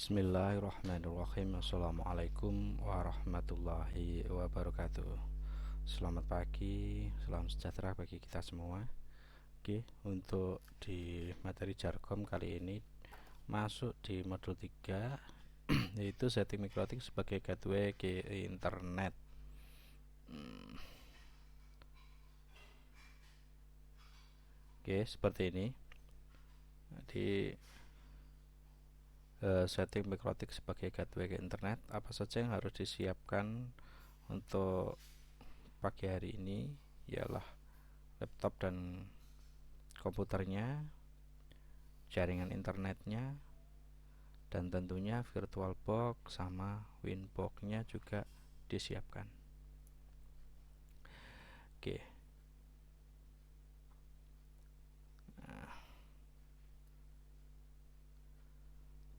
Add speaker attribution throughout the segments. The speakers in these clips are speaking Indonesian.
Speaker 1: Bismillahirrahmanirrahim. Assalamualaikum warahmatullahi wabarakatuh. Selamat pagi, salam sejahtera bagi kita semua. Oke, untuk di materi Jarkom kali ini masuk di modul 3 yaitu setting mikrotik sebagai gateway ke internet. Oke, seperti ini. Di setting mikrotik sebagai gateway ke internet, apa saja yang harus disiapkan untuk pagi hari ini ialah laptop dan komputernya, jaringan internetnya, dan tentunya VirtualBox sama Winbox-nya juga disiapkan. Oke.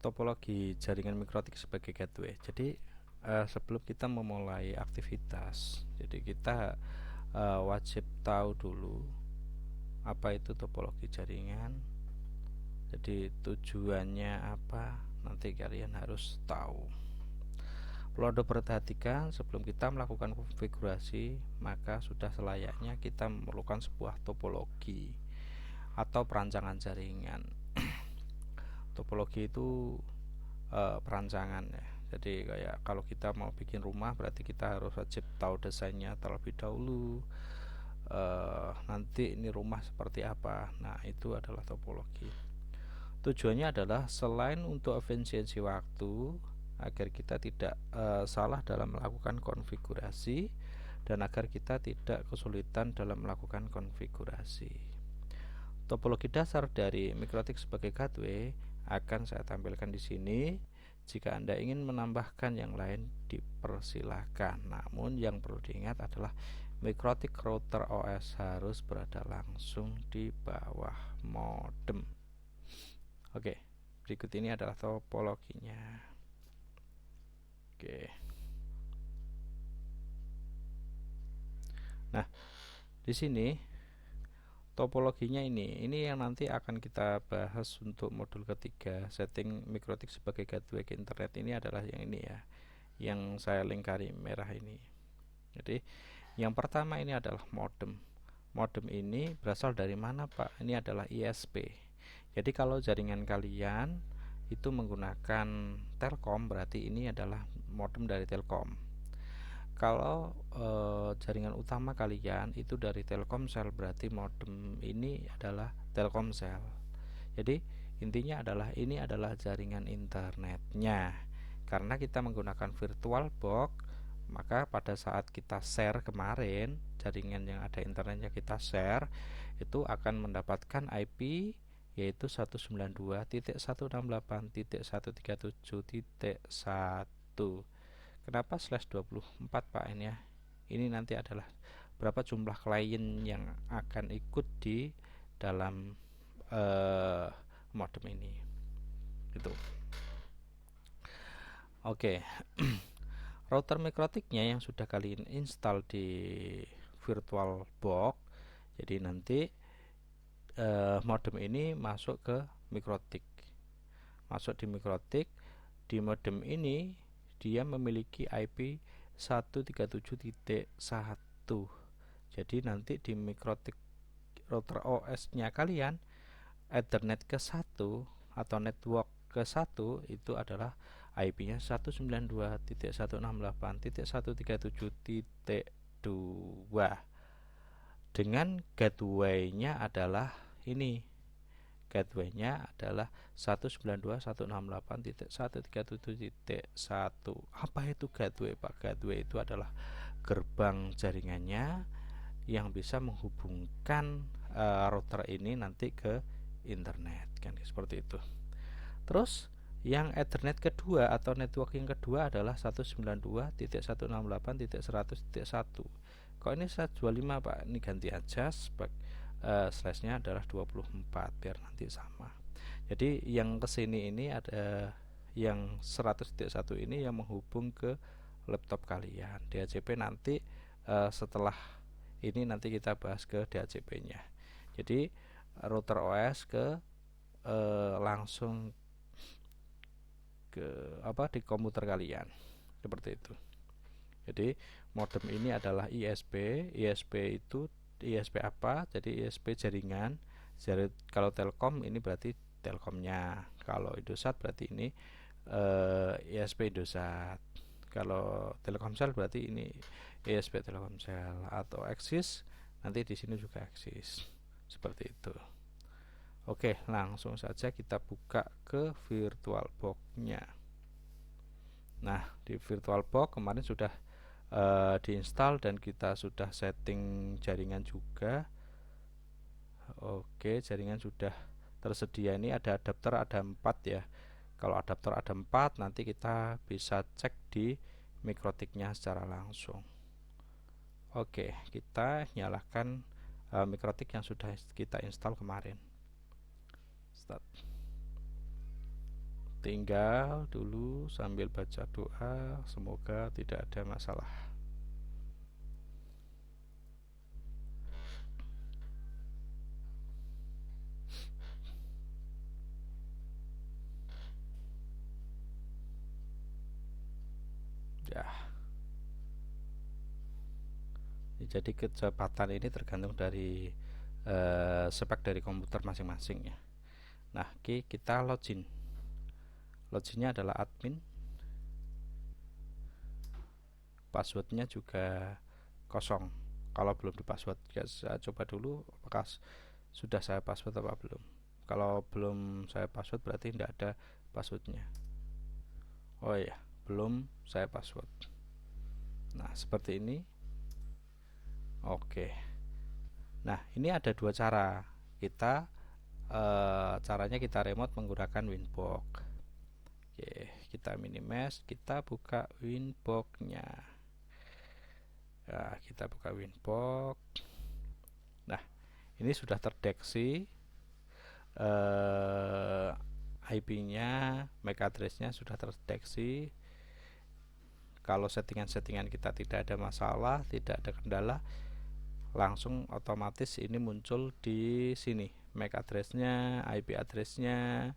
Speaker 1: Topologi jaringan mikrotik sebagai gateway. Jadi sebelum kita memulai aktivitas, jadi kita wajib tahu dulu apa itu topologi jaringan. Jadi tujuannya apa, nanti kalian harus tahu. Perlu perhatikan sebelum kita melakukan konfigurasi, maka sudah selayaknya kita memerlukan sebuah topologi atau perancangan jaringan. Topologi itu perancangan ya. Jadi kayak kalau kita mau bikin rumah, berarti kita harus wajib tahu desainnya terlebih dahulu. Nanti ini rumah seperti apa. Nah, itu adalah topologi. Tujuannya adalah selain untuk efisiensi waktu, agar kita tidak salah dalam melakukan konfigurasi, dan agar kita tidak kesulitan dalam melakukan konfigurasi. Topologi dasar dari mikrotik sebagai gateway akan saya tampilkan di sini. Jika Anda ingin menambahkan yang lain, dipersilahkan. Namun yang perlu diingat adalah mikrotik router OS harus berada langsung di bawah modem. Oke, berikut ini adalah topologinya. Oke. Nah, di sini topologinya ini yang nanti akan kita bahas untuk modul ketiga, setting mikrotik sebagai gateway ke internet. Ini adalah yang ini ya, yang saya lingkari merah ini. Jadi yang pertama ini adalah modem. Modem ini berasal dari mana, Pak? Ini adalah ISP. Jadi kalau jaringan kalian itu menggunakan Telkom, berarti ini adalah modem dari Telkom. Kalau jaringan utama kalian itu dari Telkomsel, berarti modem ini adalah Telkomsel. Jadi intinya adalah ini adalah jaringan internetnya. Karena kita menggunakan VirtualBox, maka pada saat kita share kemarin, jaringan yang ada internetnya kita share, itu akan mendapatkan IP yaitu 192.168.137.1. Kenapa /24, Pak, ini ya? Ini nanti adalah berapa jumlah klien yang akan ikut di dalam modem ini. Itu. Oke. Router mikrotiknya yang sudah kalian install di VirtualBox. Jadi nanti modem ini masuk ke mikrotik. Masuk di mikrotik. Di modem ini dia memiliki IP 137.1. Jadi nanti di mikrotik router OS-nya kalian, Ethernet ke 1 atau network ke 1 itu adalah IP-nya 192.168.137.2. Dengan gateway-nya adalah ini. Gateway-nya adalah 192.168.137.1. Apa itu gateway, Pak? Gateway itu adalah gerbang jaringannya yang bisa menghubungkan router ini nanti ke internet, kan seperti itu. Terus yang Ethernet kedua atau networking kedua adalah 192.168.100.1. Kok ini 125, Pak? Ini ganti aja slashnya adalah 24 biar nanti sama. Jadi yang kesini ini ada yang 100.1 ini yang menghubung ke laptop kalian. DHCP nanti setelah ini nanti kita bahas ke DHCP-nya. Jadi router OS ke langsung ke di komputer kalian seperti itu. Jadi modem ini adalah ISP. ISP itu ISP apa? Jadi ISP jaringan. Jadi kalau Telkom ini berarti Telkomnya, kalau Indosat berarti ini ISP Indosat, kalau Telkomsel berarti ini ISP Telkomsel, atau Axis nanti di sini juga Axis, seperti itu. Oke, langsung saja kita buka ke VirtualBox-nya. Nah, di VirtualBox kemarin sudah diinstal dan kita sudah setting jaringan juga. Oke, jaringan sudah tersedia. Ini ada adapter, ada 4 ya. Kalau adapter ada 4, nanti kita bisa cek di mikrotiknya secara langsung. Oke, kita nyalakan mikrotik yang sudah kita install kemarin. Start. Tinggal dulu sambil baca doa, semoga tidak ada masalah. Ya. Jadi kecepatan ini tergantung dari spek dari komputer masing-masing ya. Nah, oke, kita login. Loginnya adalah admin. Passwordnya juga kosong. Kalau belum di password, ya saya coba dulu apakah sudah saya password apa belum. Kalau belum saya password berarti tidak ada passwordnya. Oh ya, belum saya password. Nah, seperti ini. Oke. Nah, ini ada dua cara. Caranya kita remote menggunakan Winbox. Oke, kita minimize, kita buka Winbox-nya. Nah, kita buka Winbox. Nah, ini sudah terdeteksi IP-nya, MAC address-nya sudah terdeteksi. Kalau settingan-settingan kita tidak ada masalah, tidak ada kendala, langsung otomatis ini muncul di sini. MAC address-nya, IP address-nya,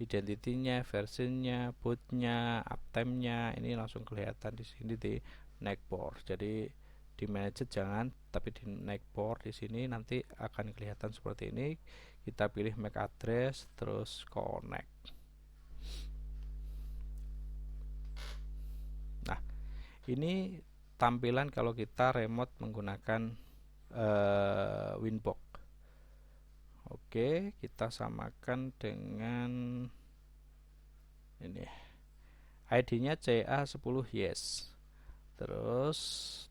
Speaker 1: identity-nya, versionnya, bootnya, uptime-nya, ini langsung kelihatan di sini di netboard. Jadi di manage jangan, tapi di netboard di sini nanti akan kelihatan seperti ini. Kita pilih MAC address, terus connect. Nah, ini tampilan kalau kita remote menggunakan Winbox. Oke, kita samakan dengan ini. ID-nya CA10 yes. Terus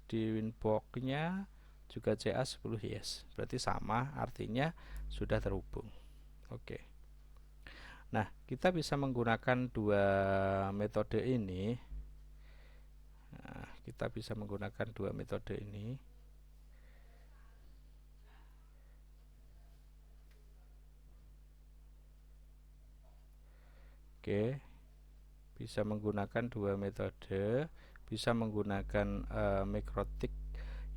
Speaker 1: di Winbox-nya juga CA10 yes. Berarti sama, artinya sudah terhubung. Oke. Nah, kita bisa menggunakan dua metode ini. Nah, kita bisa menggunakan dua metode ini. Oke, bisa menggunakan dua metode, bisa menggunakan mikrotik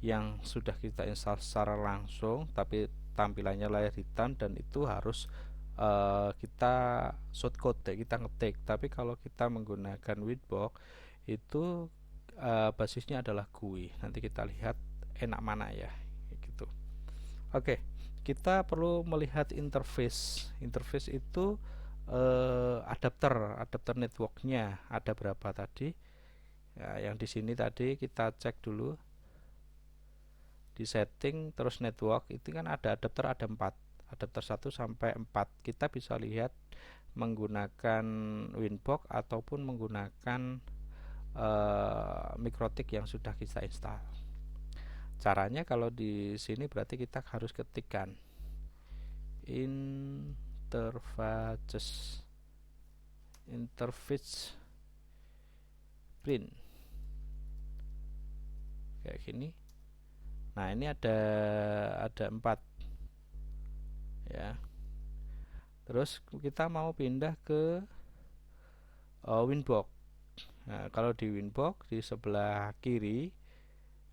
Speaker 1: yang sudah kita install secara langsung, tapi tampilannya layar hitam dan itu harus kita shortcode, kita ngetik. Tapi kalau kita menggunakan Winbox itu basisnya adalah GUI. Nanti kita lihat enak mana ya, gitu. Oke, kita perlu melihat interface. Interface itu adapter networknya ada berapa tadi ya, yang di sini tadi kita cek dulu di setting, terus network itu kan ada adapter, ada 4 adapter 1 sampai 4. Kita bisa lihat menggunakan Winbox ataupun menggunakan mikrotik yang sudah kita install. Caranya kalau di sini berarti kita harus ketikkan interface print kayak gini. Nah, ini ada 4 ya. Terus kita mau pindah ke Winbox. Nah, kalau di Winbox di sebelah kiri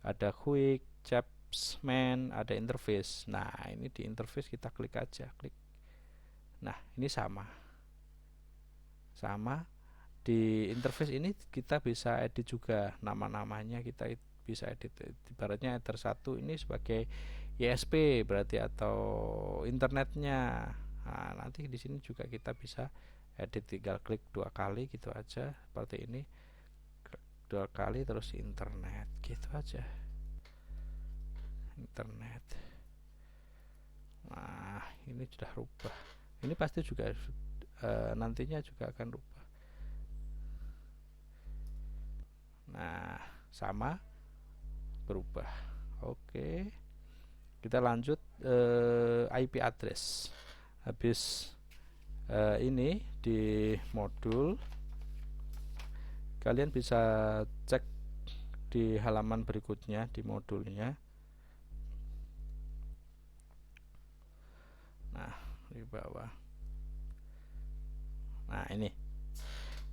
Speaker 1: ada quick, Chapsman, ada interface. Nah, ini di interface kita klik aja, klik. Nah, ini sama di interface ini kita bisa edit juga nama-namanya, kita bisa edit. Ibaratnya Ether 1 ini sebagai ISP berarti atau internetnya. Nah, nanti di sini juga kita bisa edit, tinggal klik 2 kali gitu aja seperti ini, 2 kali terus internet gitu aja, internet. Nah, ini sudah rubah. Ini pasti juga nantinya juga akan rubah. Nah, sama berubah. Oke. Kita lanjut IP address. Habis ini di modul, kalian bisa cek di halaman berikutnya di modulnya. Nah, di bawah. Nah, ini.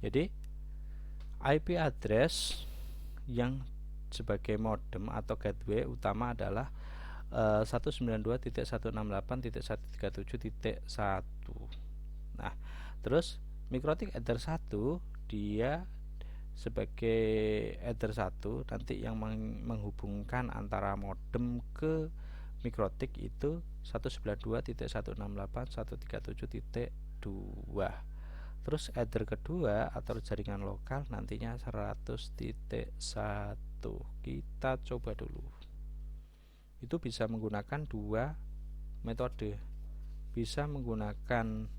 Speaker 1: Jadi IP address yang sebagai modem atau gateway utama adalah 192.168.137.1. Nah, terus MikroTik Ether 1 dia sebagai Ether 1 nanti yang menghubungkan antara modem ke MikroTik itu 192.168.137.2. Terus Ether kedua atau jaringan lokal nantinya 100.1. Kita coba dulu. Itu bisa menggunakan 2 metode. Bisa menggunakan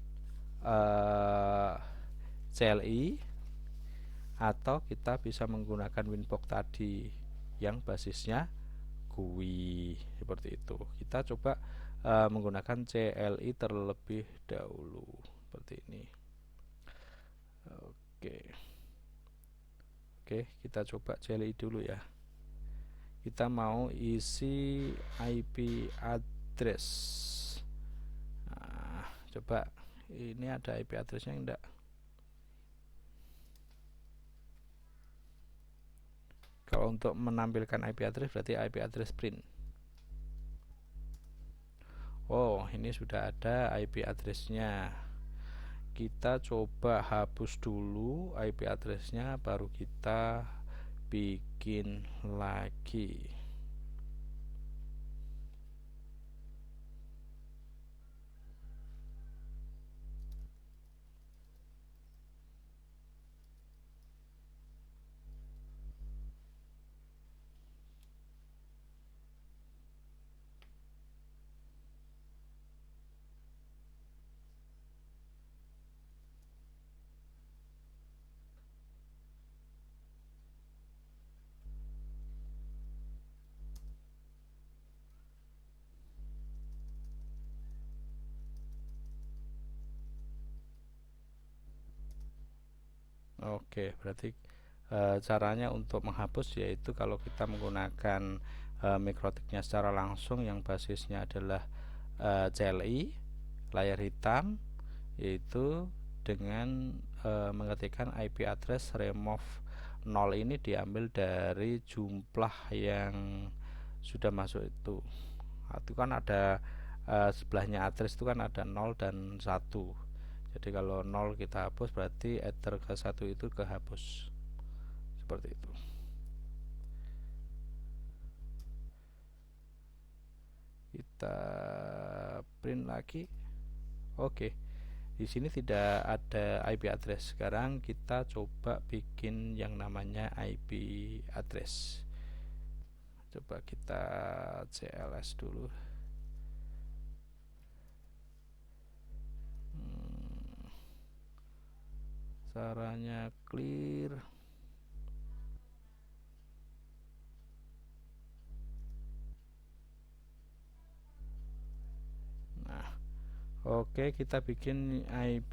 Speaker 1: CLI atau kita bisa menggunakan Winbox tadi yang basisnya GUI seperti itu. Kita coba menggunakan CLI terlebih dahulu seperti ini. Oke, kita coba CLI dulu ya. Kita mau isi IP address. Nah, coba ini ada IP addressnya enggak? Kalau untuk menampilkan IP address berarti IP address print. Oh, ini sudah ada IP addressnya. Kita coba hapus dulu IP addressnya, baru kita bikin lagi. Oke, berarti caranya untuk menghapus yaitu kalau kita menggunakan MikroTiknya secara langsung yang basisnya adalah CLI layar hitam, yaitu dengan mengetikkan IP address remove 0 ini diambil dari jumlah yang sudah masuk itu. Itu kan ada sebelahnya address itu kan ada 0 dan 1. Jadi kalau 0 kita hapus berarti Ether ke 1 itu kehapus. Seperti itu. Kita print lagi. Oke. Di sini tidak ada IP address. Sekarang kita coba bikin yang namanya IP address. Coba kita CLS dulu. Caranya clear. Nah, oke, kita bikin IP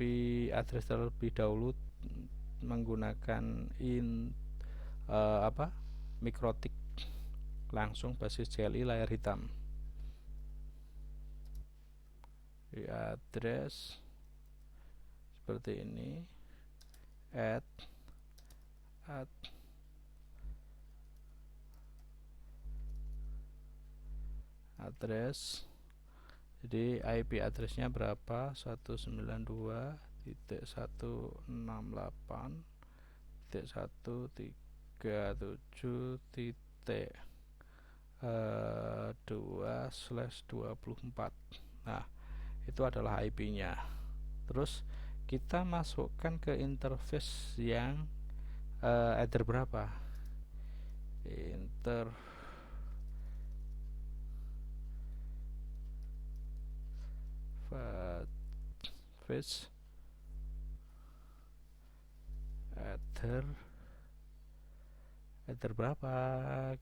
Speaker 1: address terlebih dahulu menggunakan MikroTik langsung basis CLI layar hitam. Di address seperti ini, add address. Jadi IP addressnya berapa? 192.168 1.1.2/24. Nah, itu adalah IP-nya. Terus kita masukkan ke interface yang header berapa? Interface header berapa?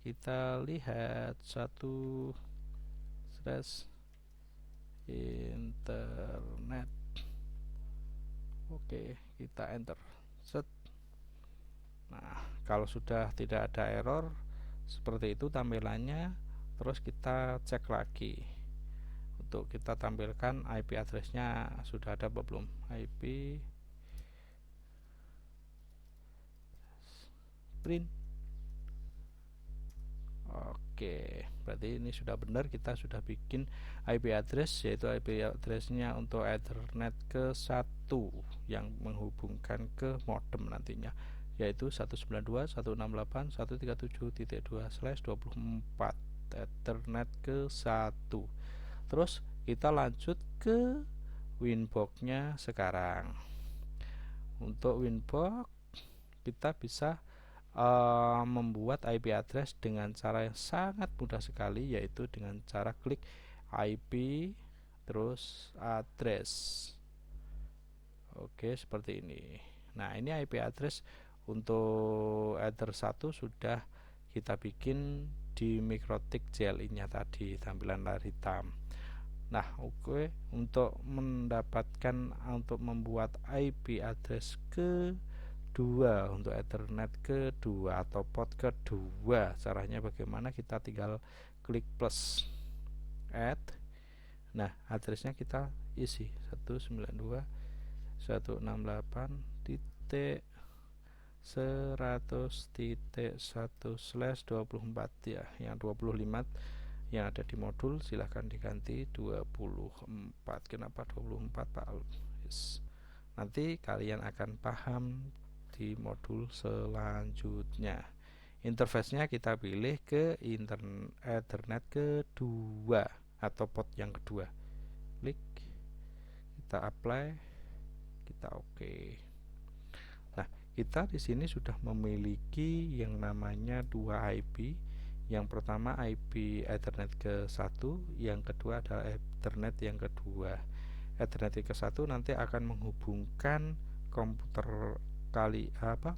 Speaker 1: Kita lihat /internet. Oke, kita enter. Set. Nah, kalau sudah tidak ada error seperti itu tampilannya, terus kita cek lagi untuk kita tampilkan IP addressnya sudah ada apa belum. IP print. Oke, berarti ini sudah benar, kita sudah bikin IP address, yaitu IP addressnya untuk Ethernet ke 1 yang menghubungkan ke modem nantinya, yaitu 192.168.137.2/24 Ethernet ke 1. Terus kita lanjut ke Winbox-nya sekarang. Untuk Winbox kita bisa membuat IP address dengan cara yang sangat mudah sekali, yaitu dengan cara klik IP terus address. Oke, seperti ini. Nah, ini IP address untuk Ether 1 sudah kita bikin di Mikrotik CLI nya tadi, tampilan layar hitam. Nah, oke, untuk membuat IP address ke 2 untuk Ethernet kedua atau port kedua, caranya bagaimana? Kita tinggal klik plus add. Nah, addressnya kita isi 192.168.100.1/24 ya, yang 25 yang ada di modul silahkan diganti 24. Kenapa 24 Pak? Yes. Nanti kalian akan paham di modul selanjutnya. Interface-nya kita pilih ke Ethernet kedua atau port yang kedua. Klik, kita apply, kita oke. Nah, kita di sini sudah memiliki yang namanya 2 IP. Yang pertama IP Ethernet ke 1, yang kedua adalah Ethernet yang kedua. Ethernet ke 1 nanti akan menghubungkan komputer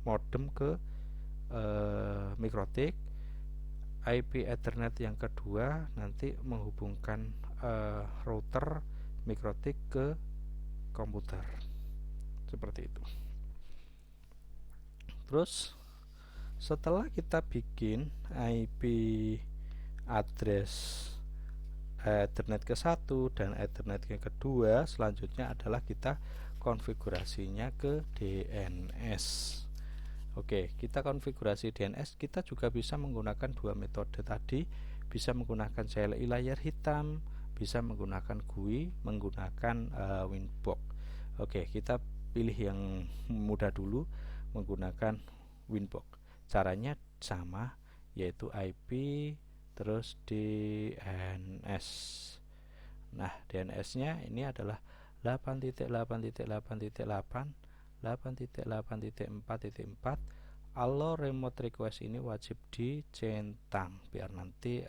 Speaker 1: modem ke Mikrotik. IP Ethernet yang kedua nanti menghubungkan router Mikrotik ke komputer, seperti itu. Terus setelah kita bikin IP address Ethernet ke 1 dan Ethernet ke kedua, selanjutnya adalah kita konfigurasinya ke DNS. Oke, kita konfigurasi DNS, kita juga bisa menggunakan 2 metode tadi, bisa menggunakan CLI layar hitam, bisa menggunakan GUI, menggunakan Winbox. Oke, kita pilih yang mudah dulu, menggunakan Winbox. Caranya sama, yaitu IP terus DNS. Nah, DNS-nya ini adalah 8.8.8.8.8.4.4. Allow remote request ini wajib dicentang biar nanti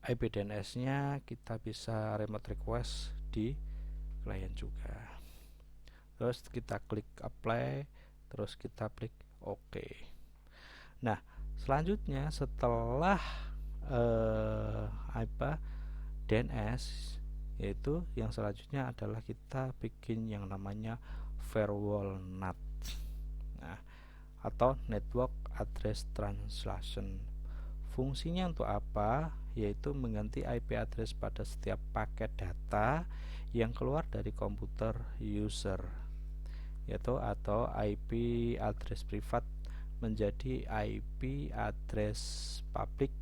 Speaker 1: IP DNS-nya kita bisa remote request di klien juga. Terus kita klik apply, terus kita klik OK. Nah, selanjutnya setelah DNS, yaitu yang selanjutnya adalah kita bikin yang namanya firewall NAT, atau network address translation. Fungsinya untuk apa? Yaitu mengganti IP address pada setiap paket data yang keluar dari komputer user, yaitu atau IP address privat menjadi IP address public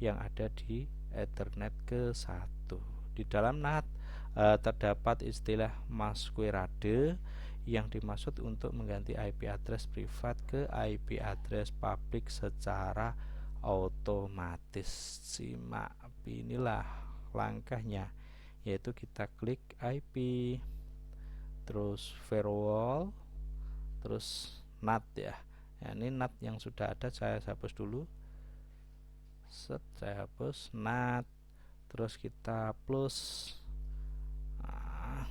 Speaker 1: yang ada di Ethernet ke 1. Di dalam NAT terdapat istilah masquerade yang dimaksud untuk mengganti IP address privat ke IP address publik secara otomatis. Simak, inilah langkahnya, yaitu kita klik IP, terus firewall, terus NAT ya. Nah, ini NAT yang sudah ada saya hapus dulu. Saya hapus NAT, terus kita plus. Nah,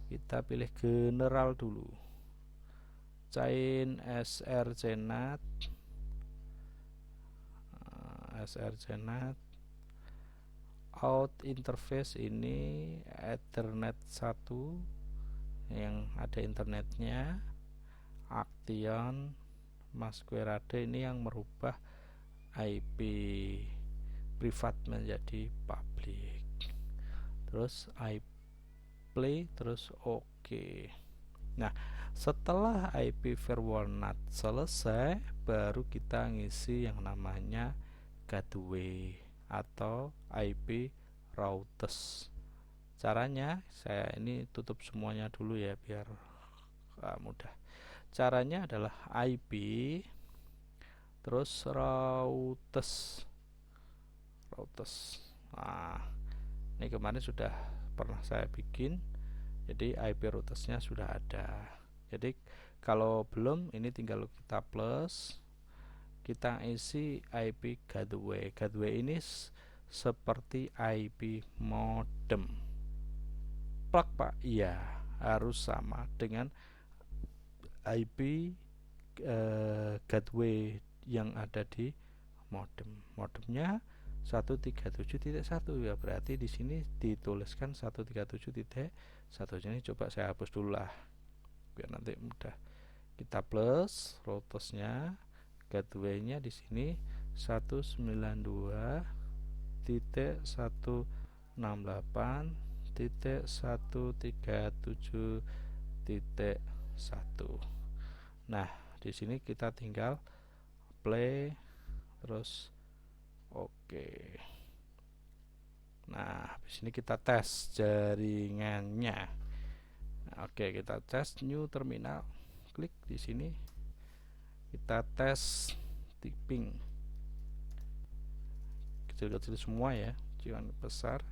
Speaker 1: kita pilih general dulu, chain srcNAT, out interface ini Ethernet 1 yang ada internetnya, Action Masquerade ini yang merubah IP privat menjadi public, terus IP play, terus oke. Nah, setelah IP firewall NAT selesai, baru kita ngisi yang namanya gateway atau IP routers. Caranya, saya ini tutup semuanya dulu ya biar mudah. Caranya adalah IP terus routers. Nah, ini kemarin sudah pernah saya bikin, jadi IP routersnya sudah ada. Jadi kalau belum, ini tinggal kita plus, kita isi IP gateway. Gateway ini seperti IP modem. Plak Pak? Iya, harus sama dengan IP gateway yang ada di modem. Modemnya 137.1 ya, berarti di sini dituliskan 137.1. Ini coba saya hapus dulu lah biar nanti mudah. Kita plus routersnya, gateway-nya di sini 192.168.137.1. Nah, di sini kita tinggal play terus oke. Nah, di sini kita tes jaringannya. Nah, oke, kita tes new terminal. Klik di sini. Kita tes ping. Kecil-kecil semua ya, jangan besar.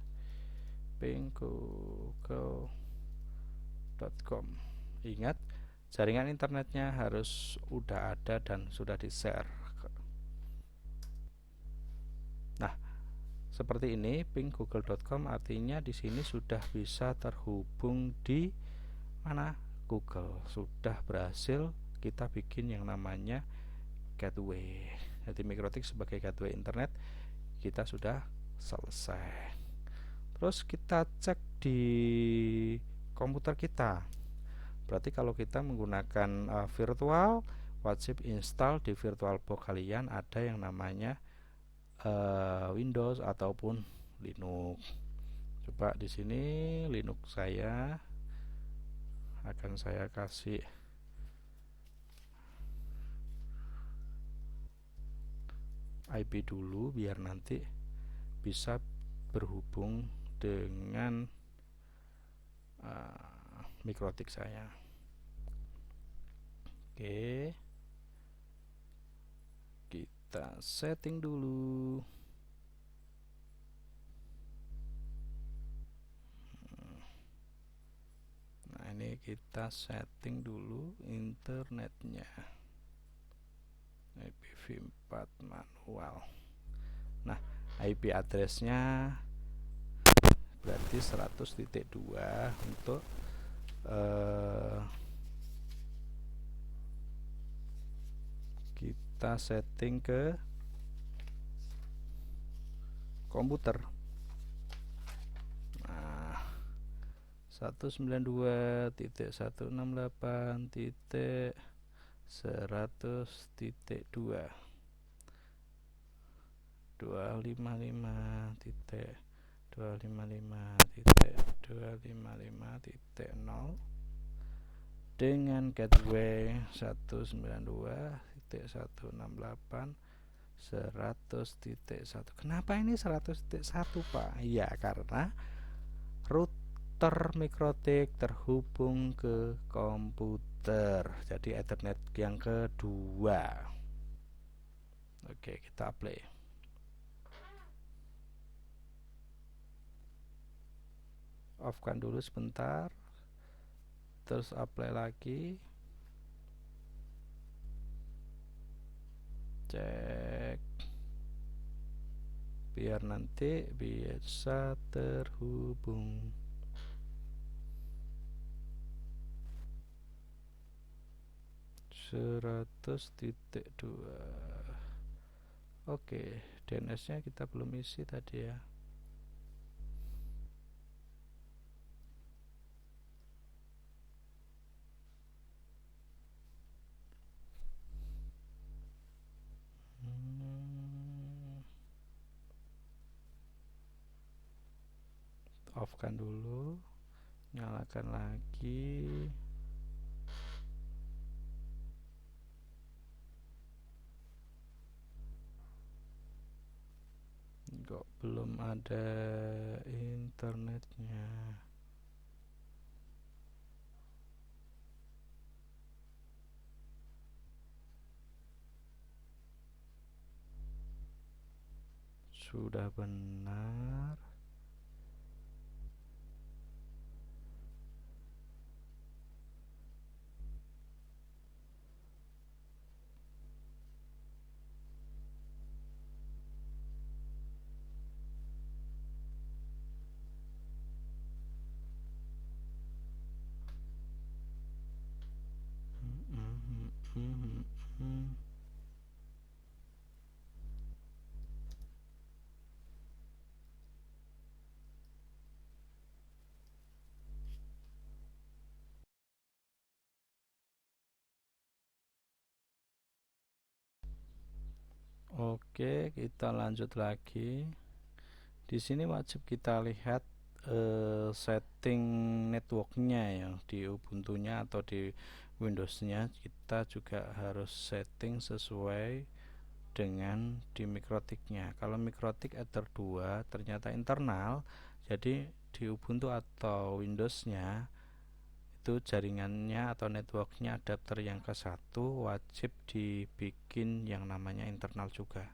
Speaker 1: Ping google.com. Ingat, jaringan internetnya harus udah ada dan sudah di-share. Nah, seperti ini ping google.com, artinya di sini sudah bisa terhubung di mana? Google. Sudah berhasil kita bikin yang namanya gateway. Jadi MikroTik sebagai gateway internet kita sudah selesai. Terus kita cek di komputer kita. Berarti kalau kita menggunakan virtual, wajib install di VirtualBox kalian ada yang namanya Windows ataupun Linux. Coba di sini Linux saya akan saya kasih IP dulu biar nanti bisa berhubung dengan MikroTik saya. Oke, kita setting dulu. Nah, ini kita setting dulu internetnya, IPv4 manual. Nah, IP addressnya berarti 100.2 untuk kita setting ke komputer. Nah, 192.168.100.2 255.255.255.0 dengan gateway 192.168.100.1. Kenapa ini 100.1 Pak? Ya, karena root router mikrotik terhubung ke komputer. Jadi Ethernet yang kedua. Oke, kita play. Off kan dulu sebentar, terus apply lagi, cek biar nanti bisa terhubung. Seratus titik dua. Oke, DNS nya kita belum isi tadi ya. Off kan dulu, nyalakan lagi. Kok belum ada internetnya? Sudah benar. Oke, kita lanjut lagi. Di sini wajib kita lihat setting networknya ya, di Ubuntu-nya atau di Windows-nya. Kita juga harus setting sesuai dengan di mikrotiknya. Kalau mikrotik Ether 2 ternyata internal, jadi di Ubuntu atau Windows-nya itu jaringannya atau networknya adapter yang ke satu wajib dibikin yang namanya internal juga.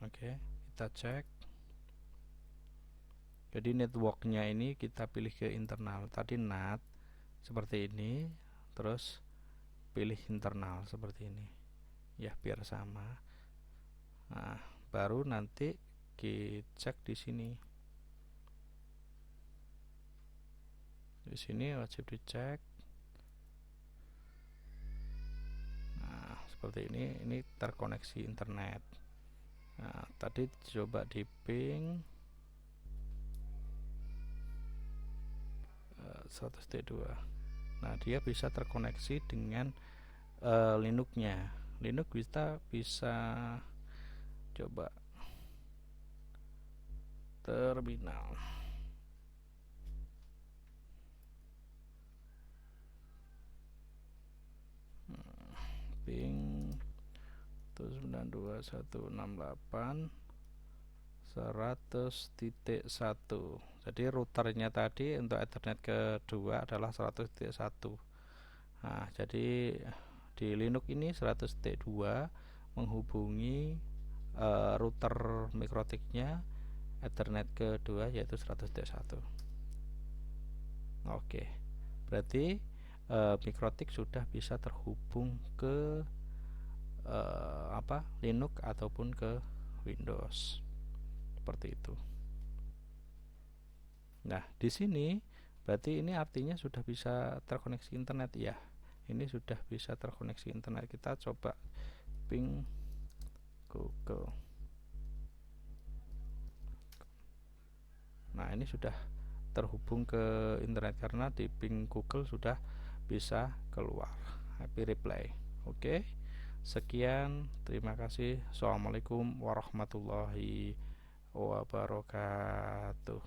Speaker 1: Oke, kita cek. Jadi networknya ini kita pilih ke internal. Tadi NAT seperti ini, terus pilih internal seperti ini ya, biar sama. Nah, baru nanti kita cek di sini. Di sini wajib dicek. Nah, seperti ini terkoneksi internet. Nah, tadi coba di ping 100.2. Nah, dia bisa terkoneksi dengan Linux-nya. Linux kita bisa coba terminal. Ping 192.168.100.1. Jadi routernya tadi untuk Ethernet kedua adalah 100.1. Nah, jadi di Linux ini 100.2 menghubungi router mikrotiknya Ethernet kedua yaitu 100.1. Oke, berarti mikrotik sudah bisa terhubung ke Linux ataupun ke Windows seperti itu. Nah, di sini berarti ini artinya sudah bisa terkoneksi internet ya. Ini sudah bisa terkoneksi internet. Kita coba ping Google. Nah, ini sudah terhubung ke internet karena di ping Google sudah bisa keluar. Happy reply. Oke. Sekian, terima kasih. Assalamualaikum warahmatullahi wabarakatuh.